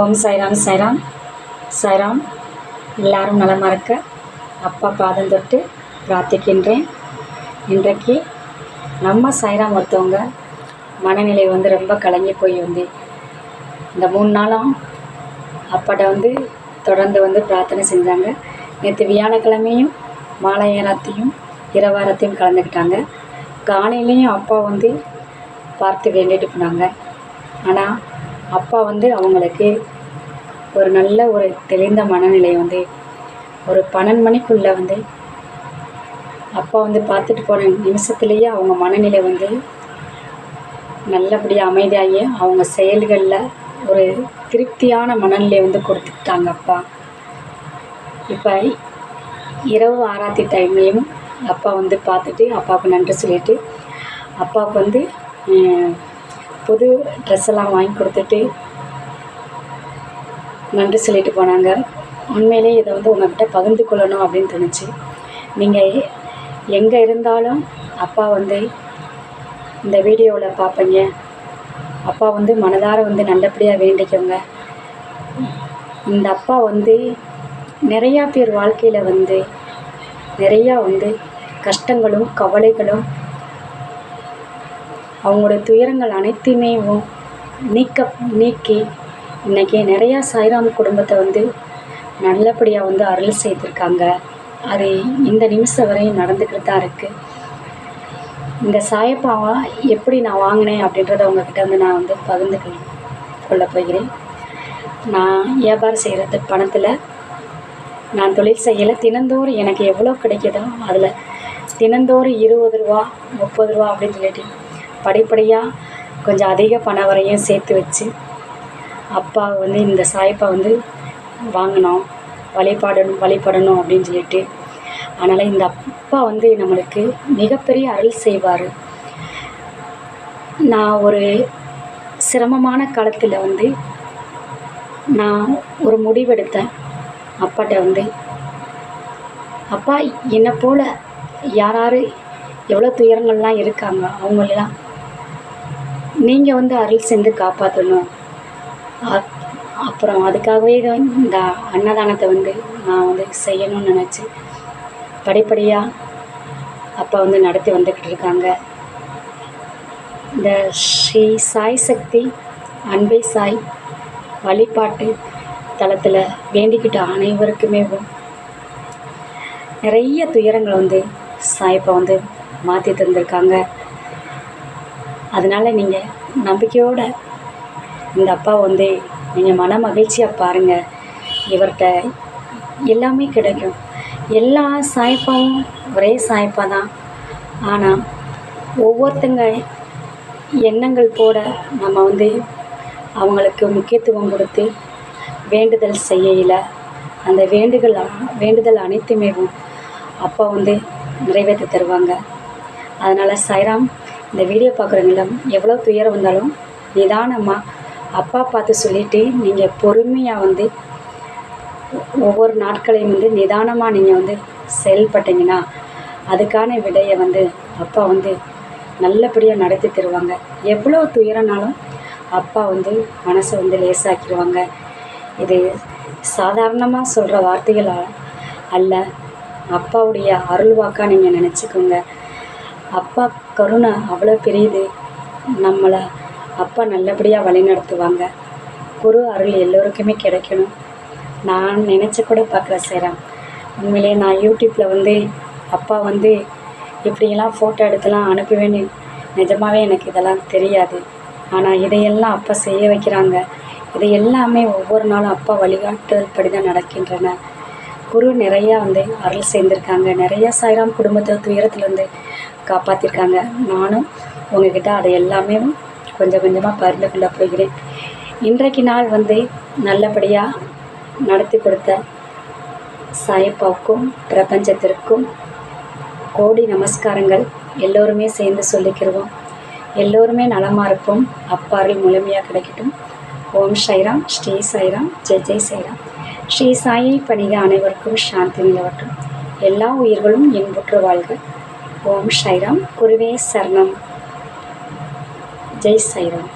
ஓம் சாய்ராம் சாய்ராம் சாய்ராம். எல்லாரும் நலமாக இருக்க அப்பா பாதம் தொட்டு பிரார்த்திக்கின்றேன். இன்றைக்கு நம்ம சாய்ராம் ஒருத்தவங்க மனநிலை ரொம்ப கலங்கி போய் இந்த 3 நாளாக அப்பாட்ட தொடர்ந்து பிரார்த்தனை செஞ்சாங்க. நேற்று வியாழக்கிழமையும் மாலை ஏறாத்தையும் இரவாரத்தையும் கலந்துக்கிட்டாங்க. காலையிலையும் அப்பா பார்த்து வேண்டிட்டு போனாங்க. ஆனால் அப்பா அவங்களுக்கு ஒரு நல்ல ஒரு தெளிந்த மனநிலை ஒரு 12 மணிக்குள்ளே அப்பா பார்த்துட்டு போன நிமிஷத்துலேயே அவங்க மனநிலை நல்லபடியாக அமைதியாகி அவங்க செயல்களில் ஒரு திருப்தியான மனநிலையை கொடுத்துட்டாங்க அப்பா. இப்போ இரவு ஆராத்தி டைம்லேயும் அப்பா பார்த்துட்டு அப்பாவுக்கு நன்றி சொல்லிவிட்டு அப்பாவுக்கு புது ட்ரெஸ் எல்லாம் வாங்கி கொடுத்துட்டு நன்றி சொல்லிட்டு போனாங்க. உண்மையிலே இதை உங்கள்கிட்ட பகிர்ந்து கொள்ளணும் அப்படின்னு தோணுச்சு. நீங்கள் எங்கே இருந்தாலும் அப்பா இந்த வீடியோவில் பார்ப்பீங்க. அப்பா மனதார நல்லபடியாக வேண்டிக்கோங்க. இந்த அப்பா நிறையா பேர் வாழ்க்கையில் நிறையா கஷ்டங்களும் கவலைகளும் அவங்களோட துயரங்கள் அனைத்தையுமே நீக்கி இன்றைக்கி நிறையா சாய்ராம் குடும்பத்தை நல்லபடியாக அருள் செய்திருக்காங்க. அது இந்த நிமிஷம் வரையும் நடந்துக்கிட்டு தான் இருக்குது. இந்த சாயப்பாவை எப்படி நான் வாங்கினேன் அப்படின்றத உங்கள்கிட்ட நான் பகிர்ந்து கொள்ள போகிறேன். நான் வியாபாரம் செய்கிறது பணத்தில் நான் தொழில் செய்யலை. தினந்தோறும் எனக்கு எவ்வளோ கிடைக்குதோ அதில் தினந்தோறும் 20 ரூபா 30 ரூபா அப்படின்னு சொல்லிட்டு படிப்படியாக கொஞ்சம் அதிக பணம் வரையும் சேர்த்து வச்சு அப்பா இந்த சாயப்பா வாங்கினோம், வழிபடணும் அப்படின்னு சொல்லிட்டு. அதனால் இந்த அப்பா நம்மளுக்கு மிகப்பெரிய அருள் செய்வார். நான் ஒரு சிரமமான காலத்தில் நான் ஒரு முடிவெடுத்தேன். அப்பாட்ட அப்பா என்னை போல் யார் எவ்வளோ துயரங்கள்லாம் இருக்காங்க, அவங்களெல்லாம் நீங்கள் அருள் செஞ்சு காப்பாற்றணும். அப்புறம் அதுக்காகவே இந்த அன்னதானத்தை நான் செய்யணும்னு நினச்சி படிப்படியாக அப்பா நடத்தி வந்துக்கிட்டு இருக்காங்க. இந்த ஸ்ரீ சாய் சக்தி அன்பை சாய் வழிபாட்டு தளத்தில் வேண்டிக்கிட்ட அனைவருக்குமே நிறைய துயரங்களை சாயப்பா மாற்றி தந்திருக்காங்க. அதனால் நீங்கள் நம்பிக்கையோடு இந்த அப்பா நீங்கள் மன மகிழ்ச்சியாக பாருங்கள். இவர்கிட்ட எல்லாமே கிடைக்கும். எல்லா சாயப்பாவும் ஒரே சாயப்பா தான். ஆனால் ஒவ்வொருத்தங்க எண்ணங்கள் போட நம்ம அவங்களுக்கு முக்கியத்துவம் கொடுத்து வேண்டுதல் செய்யல. அந்த வேண்டுதல் அனைத்துமே அப்பா நிறைவேற்றி தருவாங்க. அதனால் சாய்ராம், இந்த வீடியோ பார்க்குறவங்களும் எவ்வளோ துயரம் வந்தாலும் நிதானமாக அப்பா பார்த்து சொல்லிவிட்டு நீங்கள் பொறுமையாக ஒவ்வொரு நாட்களையும் நிதானமாக நீங்கள் செயல்பட்டீங்கன்னா அதுக்கான விடையை அப்பா நல்லபடியாக நடத்தி தருவாங்க. எவ்வளோ துயரனாலும் அப்பா மனசை லேசாக்கிடுவாங்க. இது சாதாரணமாக சொல்கிற வார்த்தைகள் அல்ல, அப்பாவுடைய அருள்வாக்காக நீங்கள் நினச்சிக்கோங்க. அப்பா கருணை அவ்வளோ பெரியது. நம்மளை அப்பா நல்லபடியாக வழி நடத்துவாங்க. குரு அருள் எல்லோருக்குமே கிடைக்கணும். நான் நினச்சி கூட பார்க்குற சேரம். உண்மையிலே நான் யூடியூப்பில் அப்பா இப்படியெல்லாம் ஃபோட்டோ எடுத்துலாம் அனுப்புவேன்னு நிஜமாகவே எனக்கு இதெல்லாம் தெரியாது. ஆனால் இதையெல்லாம் அப்பா செய்ய வைக்கிறாங்க. இதை எல்லாமே ஒவ்வொரு நாளும் அப்பா வழிகாட்டுதல் படி தான் நடக்கின்றன. குரு நிறையா அருள் சேர்ந்திருக்காங்க. நிறையா சாய்ராம் குடும்பத்தை துயரத்துலேருந்து காப்பாற்றிருக்காங்க. நானும் உங்ககிட்ட அதை எல்லாமே கொஞ்சம் கொஞ்சமாக பகிர்ந்து கொள்ள போகிறேன். இன்றைக்கு நாள் நல்லபடியாக நடத்தி கொடுத்த சாயப்பாவுக்கும் பிரபஞ்சத்திற்கும் கோடி நமஸ்காரங்கள். எல்லோருமே சேர்ந்து சொல்லிக்கிறோம். எல்லோருமே நலமாக இருப்போம். அப்பாரில் முழுமையாக கிடைக்கட்டும். ஓம் சாய்ராம், ஸ்ரீ சாய்ராம், ஜெய் ஜெய் சாய்ராம். ஸ்ரீ சாயை பணிக அனைவருக்கும் சாந்தி நிலவட்டும். எல்லா உயிர்களும் இன்புற்று வாழ்க. ஓம் சாய்ராம். குருவே சரணம். ஜெய் சாய்ராம்.